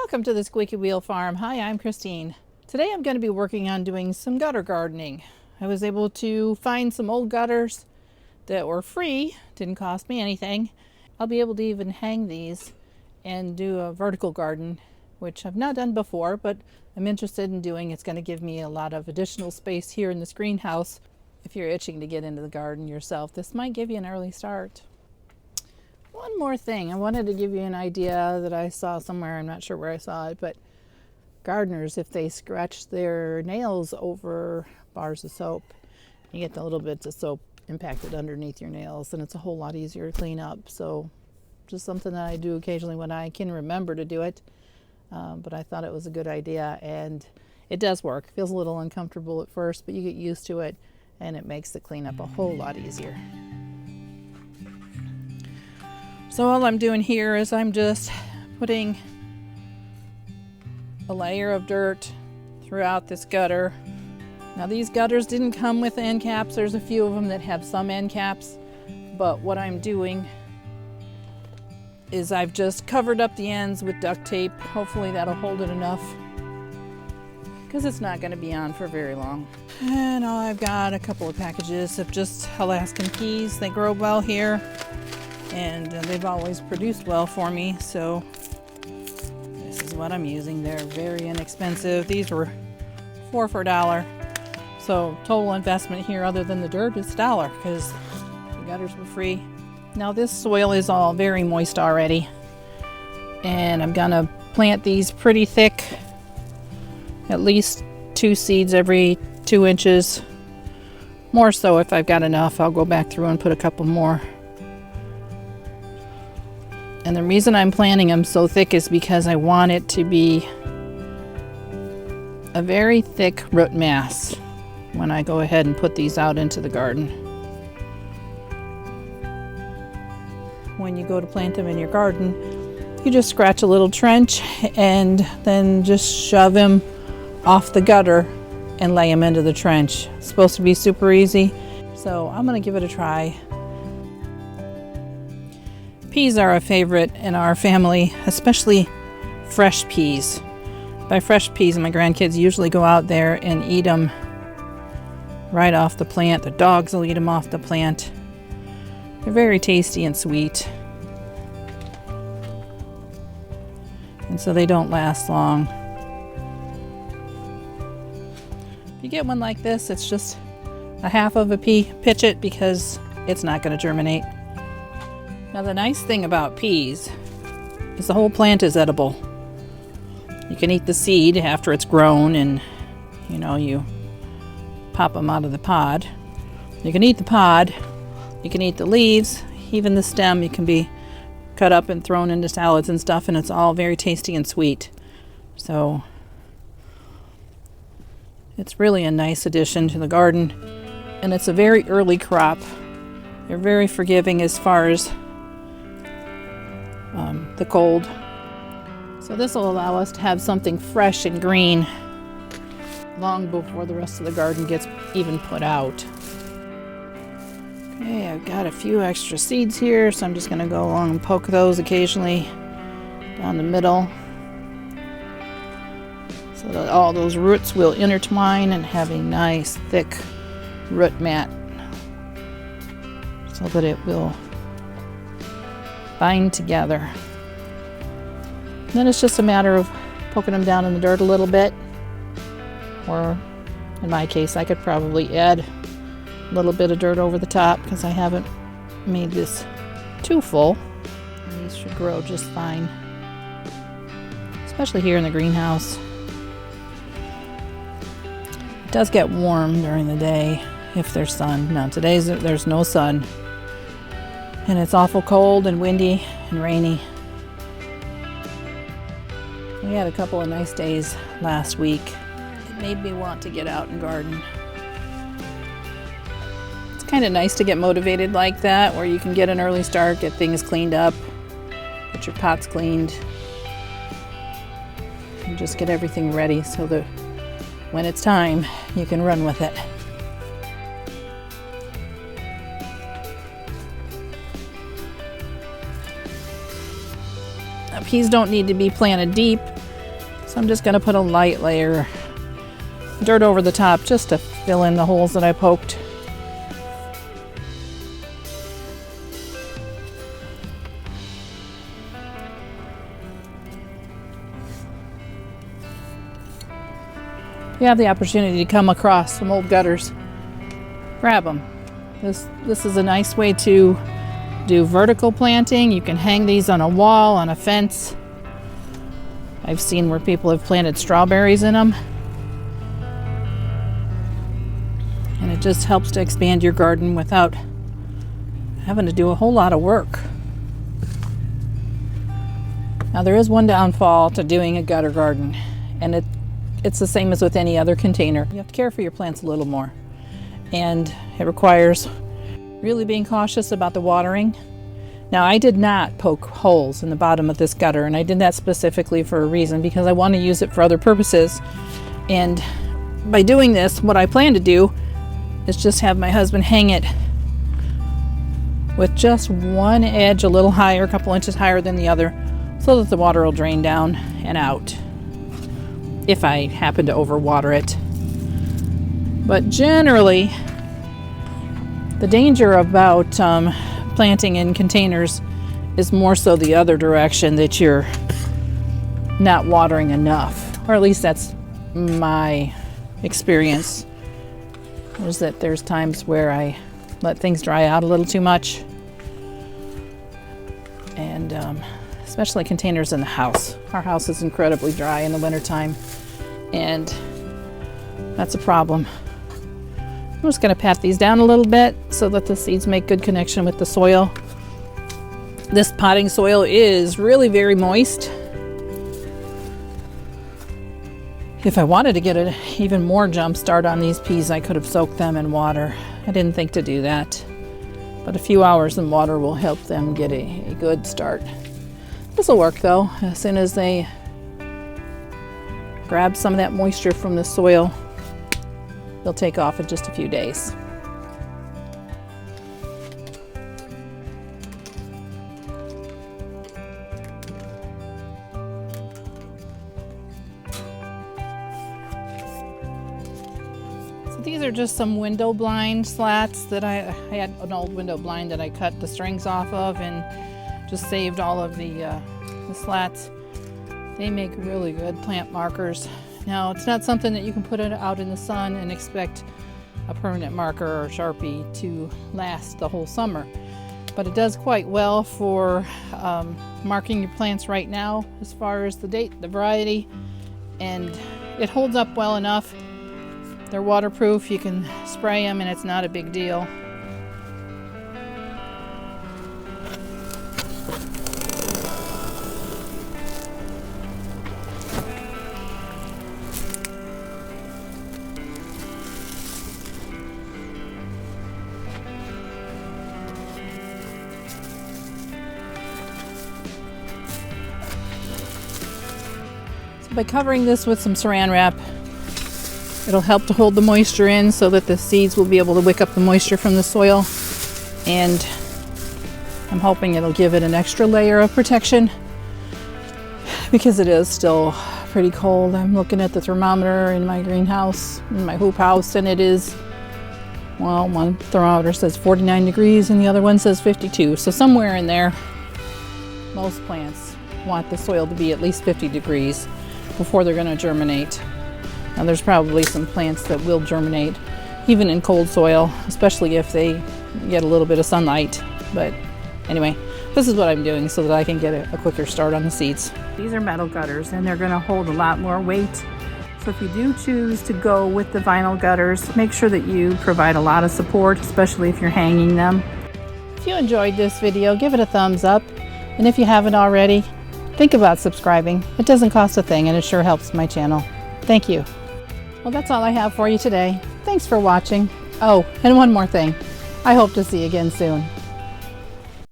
Welcome to the Squeaky Wheel Farm. Hi, I'm Christine. Today I'm going to be working on doing some gutter gardening. I was able to find some old gutters that were free, didn't cost me anything. I'll be able to even hang these and do a vertical garden, which I've not done before, but I'm interested in doing. It's going to give me a lot of additional space here in this greenhouse. If you're itching to get into the garden yourself, this might give you an early start. One more thing, I wanted to give you an idea that I saw somewhere, I'm not sure where I saw it, but gardeners, if they scratch their nails over bars of soap, you get the little bits of soap impacted underneath your nails, and it's a whole lot easier to clean up. So just something that I do occasionally when I can remember to do it, but I thought it was a good idea, and it does work. It feels a little uncomfortable at first, but you get used to it, and it makes the cleanup a whole lot easier. So all I'm doing here is I'm just putting a layer of dirt throughout this gutter. Now these gutters didn't come with end caps. There's a few of them that have some end caps, but what I'm doing is I've just covered up the ends with duct tape. Hopefully that'll hold it enough, because it's not going to be on for very long. And I've got a couple of packages of just Alaskan peas. They grow well here, and they've always produced well for me, so this is what I'm using. They're very inexpensive. These were 4 for $1. So total investment here other than the dirt is $1, because the gutters were free. Now this soil is all very moist already, and I'm gonna plant these pretty thick, at least 2 seeds every 2 inches. More so if I've got enough. I'll go back through and put a couple more. And the reason I'm planting them so thick is because I want it to be a very thick root mass when I go ahead and put these out into the garden. When you go to plant them in your garden, you just scratch a little trench and then just shove them off the gutter and lay them into the trench. It's supposed to be super easy, so I'm going to give it a try. Peas are a favorite in our family, especially fresh peas. By fresh peas, my grandkids usually go out there and eat them right off the plant. The dogs will eat them off the plant. They're very tasty and sweet, and so they don't last long. If you get one like this, it's just a half of a pea. Pitch it, because it's not going to germinate. Now the nice thing about peas is the whole plant is edible. You can eat the seed after it's grown, and you pop them out of the pod. You can eat the pod, you can eat the leaves, even the stem. You can be cut up and thrown into salads and stuff, and it's all very tasty and sweet. So it's really a nice addition to the garden, and it's a very early crop. They're very forgiving as far as the cold. So this will allow us to have something fresh and green long before the rest of the garden gets even put out. Okay, I've got a few extra seeds here, so I'm just going to go along and poke those occasionally down the middle, so that all those roots will intertwine and have a nice thick root mat, so that it will bind together. And then it's just a matter of poking them down in the dirt a little bit, or in my case I could probably add a little bit of dirt over the top, because I haven't made this too full. And these should grow just fine, especially here in the greenhouse. It does get warm during the day if there's sun. Now there's no sun, and it's awful cold and windy and rainy. We had a couple of nice days last week. It made me want to get out and garden. It's kind of nice to get motivated like that, where you can get an early start, get things cleaned up, get your pots cleaned, and just get everything ready so that when it's time, you can run with it. Peas don't need to be planted deep. So I'm just going to put a light layer of dirt over the top just to fill in the holes that I poked. If you have the opportunity to come across some old gutters, grab them. This is a nice way to do vertical planting. You can hang these on a wall, on a fence. I've seen where people have planted strawberries in them. And it just helps to expand your garden without having to do a whole lot of work. Now there is one downfall to doing a gutter garden, and it's the same as with any other container. You have to care for your plants a little more. And it requires really being cautious about the watering. Now I did not poke holes in the bottom of this gutter, and I did that specifically for a reason, because I want to use it for other purposes. And by doing this, what I plan to do is just have my husband hang it with just one edge a little higher, a couple inches higher than the other, so that the water will drain down and out if I happen to overwater it. But generally, the danger about planting in containers is more so the other direction, that you're not watering enough. Or at least that's my experience, is that there's times where I let things dry out a little too much. And especially containers in the house. Our house is incredibly dry in the wintertime, and that's a problem. I'm just going to pat these down a little bit so that the seeds make good connection with the soil. This potting soil is really very moist. If I wanted to get an even more jump start on these peas, I could have soaked them in water. I didn't think to do that, but a few hours in water will help them get a good start. This will work though. As soon as they grab some of that moisture from the soil, they'll take off in just a few days. So these are just some window blind slats that I had an old window blind that I cut the strings off of and just saved all of the slats. They make really good plant markers. Now, it's not something that you can put it out in the sun and expect a permanent marker or Sharpie to last the whole summer. But it does quite well for marking your plants right now as far as the date, the variety, and it holds up well enough. They're waterproof, you can spray them and it's not a big deal. By covering this with some saran wrap, it'll help to hold the moisture in so that the seeds will be able to wick up the moisture from the soil, and I'm hoping it'll give it an extra layer of protection because it is still pretty cold. I'm looking at the thermometer in my greenhouse, in my hoop house, and it is, well, one thermometer says 49 degrees and the other one says 52. So somewhere in there, most plants want the soil to be at least 50 degrees before they're going to germinate. Now there's probably some plants that will germinate even in cold soil, especially if they get a little bit of sunlight. But anyway, this is what I'm doing so that I can get a quicker start on the seeds. These are metal gutters and they're going to hold a lot more weight. So if you do choose to go with the vinyl gutters, make sure that you provide a lot of support, especially if you're hanging them. If you enjoyed this video, give it a thumbs up. And if you haven't already, think about subscribing. It doesn't cost a thing and it sure helps my channel. Thank you. Well, that's all I have for you today. Thanks for watching. Oh, and one more thing. I hope to see you again soon.